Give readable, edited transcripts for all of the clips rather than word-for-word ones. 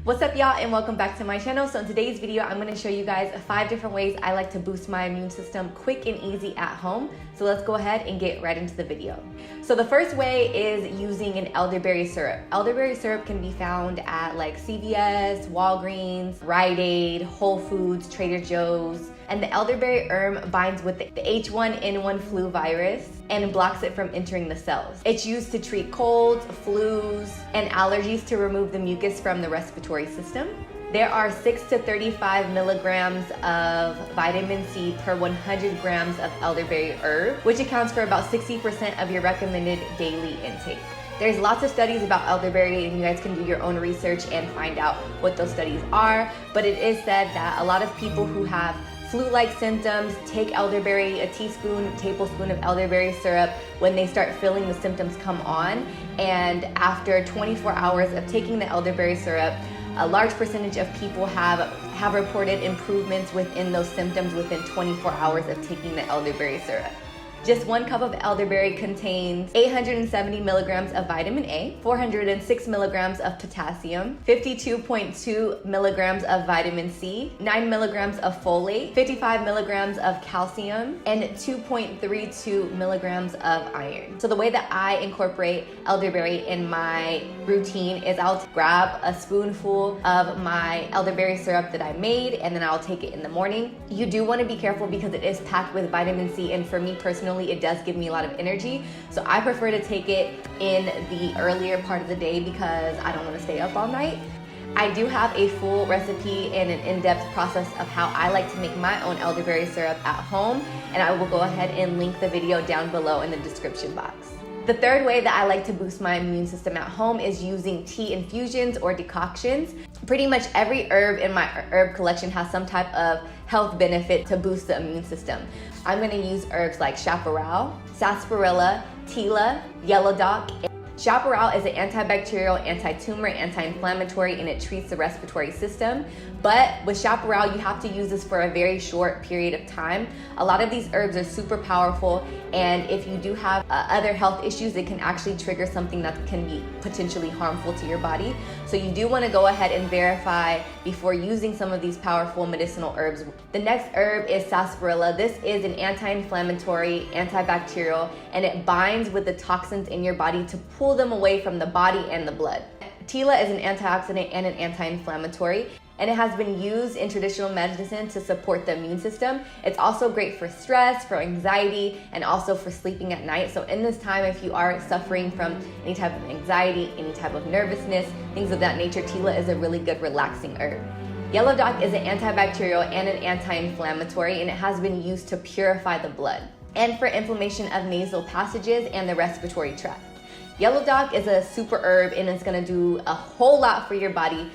What's up, y'all, and welcome back to my channel. So in today's video, I'm going to show you guys 5 different ways I like to boost my immune system quick and easy at home. So let's go ahead and get right into the video. So the first way is using an elderberry syrup. Elderberry syrup can be found at like CVS, Walgreens, Rite Aid, Whole Foods, Trader Joe's. And the elderberry herb binds with the H1N1 flu virus and blocks it from entering the cells. It's used to treat colds, flus, and allergies to remove the mucus from the respiratory system. There are 6 to 35 milligrams of vitamin C per 100 grams of elderberry herb, which accounts for about 60% of your recommended daily intake. There's lots of studies about elderberry, and you guys can do your own research and find out what those studies are. But it is said that a lot of people who have flu-like symptoms take elderberry, a tablespoon of elderberry syrup when they start feeling the symptoms come on. And after 24 hours of taking the elderberry syrup, a large percentage of people have reported improvements within those symptoms within 24 hours of taking the elderberry syrup. Just 1 cup of elderberry contains 870 milligrams of vitamin A, 406 milligrams of potassium, 52.2 milligrams of vitamin C, 9 milligrams of folate, 55 milligrams of calcium, and 2.32 milligrams of iron. So the way that I incorporate elderberry in my routine is I'll grab a spoonful of my elderberry syrup that I made, and then I'll take it in the morning. You do want to be careful because it is packed with vitamin C, and for me personally, it does give me a lot of energy. So I prefer to take it in the earlier part of the day because I don't want to stay up all night. I do have a full recipe and an in-depth process of how I like to make my own elderberry syrup at home, and I will go ahead and link the video down below in the description box. The third way that I like to boost my immune system at home is using tea infusions or decoctions. Pretty much every herb in my herb collection has some type of health benefit to boost the immune system. I'm going to use herbs like chaparral, sarsaparilla, tila, yellow dock. Chaparral is an antibacterial, anti-tumor, anti-inflammatory, and it treats the respiratory system. But with chaparral, you have to use this for a very short period of time. A lot of these herbs are super powerful, and if you do have other health issues, it can actually trigger something that can be potentially harmful to your body. So you do want to go ahead and verify before using some of these powerful medicinal herbs. The next herb is sarsaparilla. This is an anti-inflammatory, antibacterial, and it binds with the toxins in your body to pull them away from the body and the blood. Tila is an antioxidant and an anti-inflammatory, and it has been used in traditional medicine to support the immune system. It's also great for stress, for anxiety, and also for sleeping at night. So in this time, if you are suffering from any type of anxiety, any type of nervousness, things of that nature, Tila is a really good relaxing herb. Yellow dock is an antibacterial and an anti-inflammatory, and it has been used to purify the blood and for inflammation of nasal passages and the respiratory tract. Yellow dock is a super herb, and it's gonna do a whole lot for your body.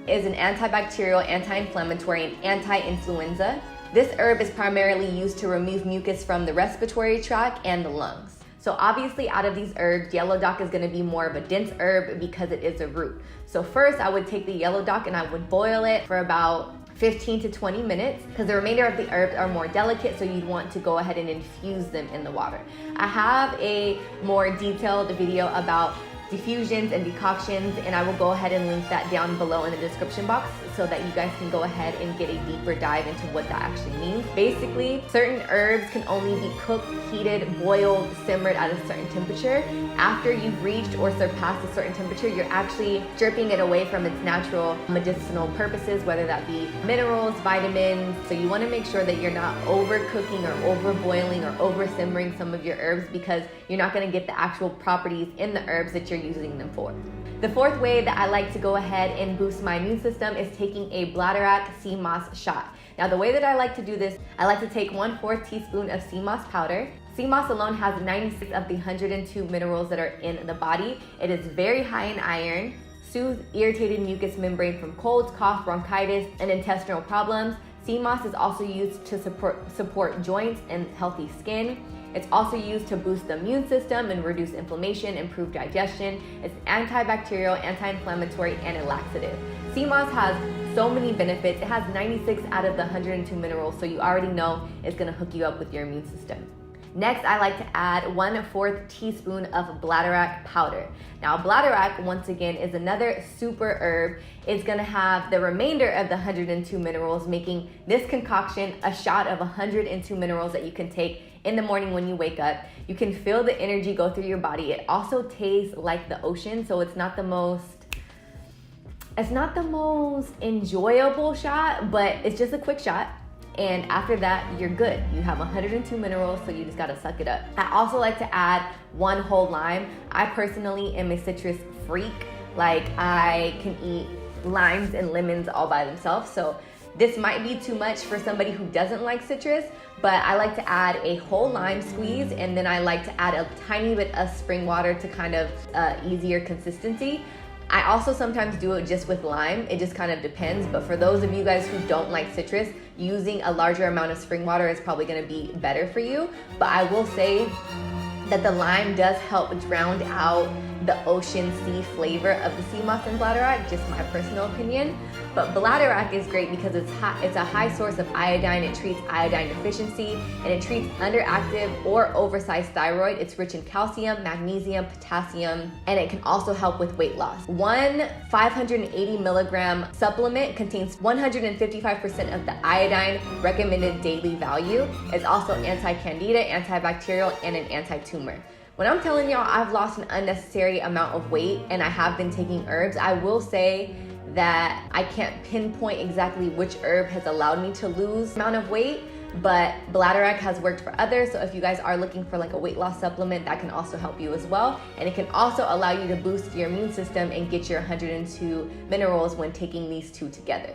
Is an antibacterial, anti-inflammatory, and anti-influenza. This herb is primarily used to remove mucus from the respiratory tract and the lungs. So obviously out of these herbs, yellow dock is gonna be more of a dense herb because it is a root. So first I would take the yellow dock and I would boil it for about 15 to 20 minutes because the remainder of the herbs are more delicate, so you'd want to go ahead and infuse them in the water. I have a more detailed video about diffusions and decoctions, and I will go ahead and link that down below in the description box so that you guys can go ahead and get a deeper dive into what that actually means. Basically, certain herbs can only be cooked, heated, boiled, simmered at a certain temperature. After you've reached or surpassed a certain temperature, you're actually stripping it away from its natural medicinal purposes, whether that be minerals, vitamins. So you want to make sure that you're not overcooking or overboiling or over simmering some of your herbs, because you're not going to get the actual properties in the herbs that you're using them for. The fourth way that I like to go ahead and boost my immune system is taking a bladderwrack sea moss shot. Now the way that I like to do this, I like to take 1/4 teaspoon of sea moss powder. Sea moss alone has 96 of the 102 minerals that are in the body. It is very high in iron, soothes irritated mucous membrane from colds, cough, bronchitis, and intestinal problems. Sea moss is also used to support joints and healthy skin. It's also used to boost the immune system and reduce inflammation, improve digestion. It's antibacterial, anti-inflammatory, and a laxative. Sea moss has so many benefits. It has 96 out of the 102 minerals, so you already know it's gonna hook you up with your immune system. Next, I like to add 1/4 teaspoon of bladderwrack powder. Now, bladderwrack, once again, is another super herb. It's gonna have the remainder of the 102 minerals, making this concoction a shot of 102 minerals that you can take in the morning when you wake up. You can feel the energy go through your body. It also tastes like the ocean, so it's not the most enjoyable shot, but it's just a quick shot. And after that, you're good. You have 102 minerals, so you just gotta suck it up. I also like to add 1 whole lime. I personally am a citrus freak. Like, I can eat limes and lemons all by themselves, so this might be too much for somebody who doesn't like citrus, but I like to add a whole lime squeeze, and then I like to add a tiny bit of spring water to kind of easier consistency. I also sometimes do it just with lime. It just kind of depends. But for those of you guys who don't like citrus, using a larger amount of spring water is probably gonna be better for you. But I will say that the lime does help drown out the ocean sea flavor of the sea moss and bladderwrack, just my personal opinion. But bladderwrack is great because it's a high source of iodine. It treats iodine deficiency, and it treats underactive or oversized thyroid. It's rich in calcium, magnesium, potassium, and it can also help with weight loss. One 580 milligram supplement contains 155% of the iodine recommended daily value. It's also anti-candida, antibacterial, and an anti-tumor. When I'm telling y'all I've lost an unnecessary amount of weight and I have been taking herbs, I will say that I can't pinpoint exactly which herb has allowed me to lose amount of weight, but bladderwrack has worked for others. So if you guys are looking for like a weight loss supplement, that can also help you as well. And it can also allow you to boost your immune system and get your 102 minerals when taking these two together.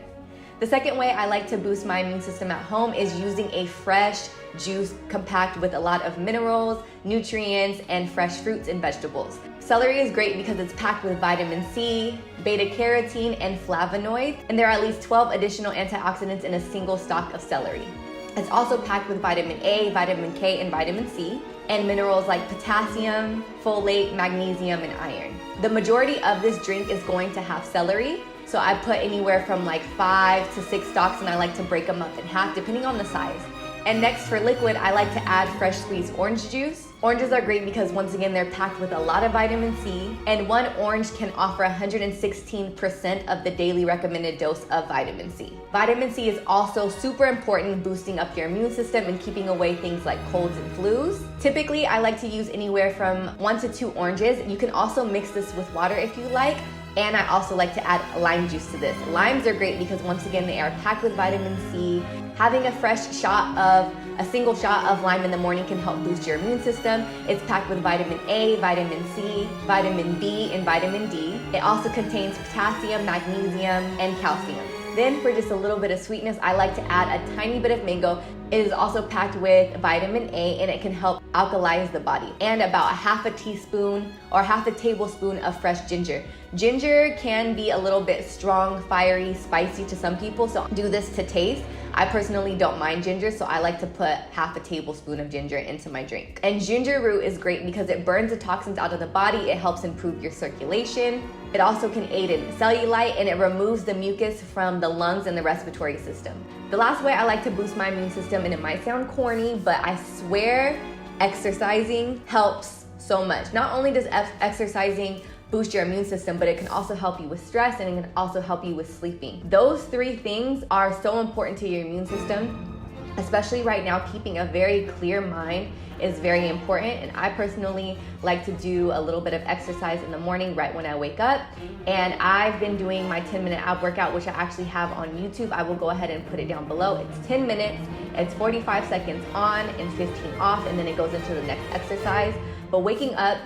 The second way I like to boost my immune system at home is using a fresh juice compact with a lot of minerals, nutrients, and fresh fruits and vegetables. Celery is great because it's packed with vitamin C, beta carotene, and flavonoids, and there are at least 12 additional antioxidants in a single stalk of celery. It's also packed with vitamin A, vitamin K, and vitamin C, and minerals like potassium, folate, magnesium, and iron. The majority of this drink is going to have celery, so I put anywhere from like 5 to 6 stalks, and I like to break them up in half depending on the size. And next, for liquid, I like to add fresh squeezed orange juice. Oranges are great because once again, they're packed with a lot of vitamin C, and one orange can offer 116% of the daily recommended dose of vitamin C. Vitamin C is also super important in boosting up your immune system and keeping away things like colds and flus. Typically, I like to use anywhere from 1 to 2 oranges. You can also mix this with water if you like. And I also like to add lime juice to this. Limes are great because once again, they are packed with vitamin C. Having a single shot of lime in the morning can help boost your immune system. It's packed with vitamin A, vitamin C, vitamin B, and vitamin D. It also contains potassium, magnesium, and calcium. Then for just a little bit of sweetness, I like to add a tiny bit of mango. It is also packed with vitamin A, and it can help alkalize the body. And about half a teaspoon or half a tablespoon of fresh ginger. Ginger can be a little bit strong, fiery, spicy to some people, so do this to taste. I personally don't mind ginger, so I like to put half a tablespoon of ginger into my drink. And ginger root is great because it burns the toxins out of the body. It helps improve your circulation. It also can aid in cellulite, and it removes the mucus from the lungs and the respiratory system. The last way I like to boost my immune system, and it might sound corny, but I swear exercising helps so much. Not only does exercising boost your immune system, but it can also help you with stress, and it can also help you with sleeping. Those 3 things are so important to your immune system, especially right now. Keeping a very clear mind is very important, and I personally like to do a little bit of exercise in the morning right when I wake up. And I've been doing my 10-minute ab workout, which I actually have on YouTube. I will go ahead and put it down below. It's 10 minutes, it's 45 seconds on and 15 off, and then it goes into the next exercise. But waking up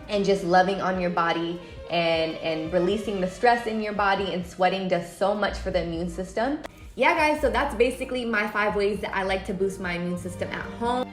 and just loving on your body and releasing the stress in your body and sweating does so much for the immune system. Yeah guys, so that's basically my 5 ways that I like to boost my immune system at home.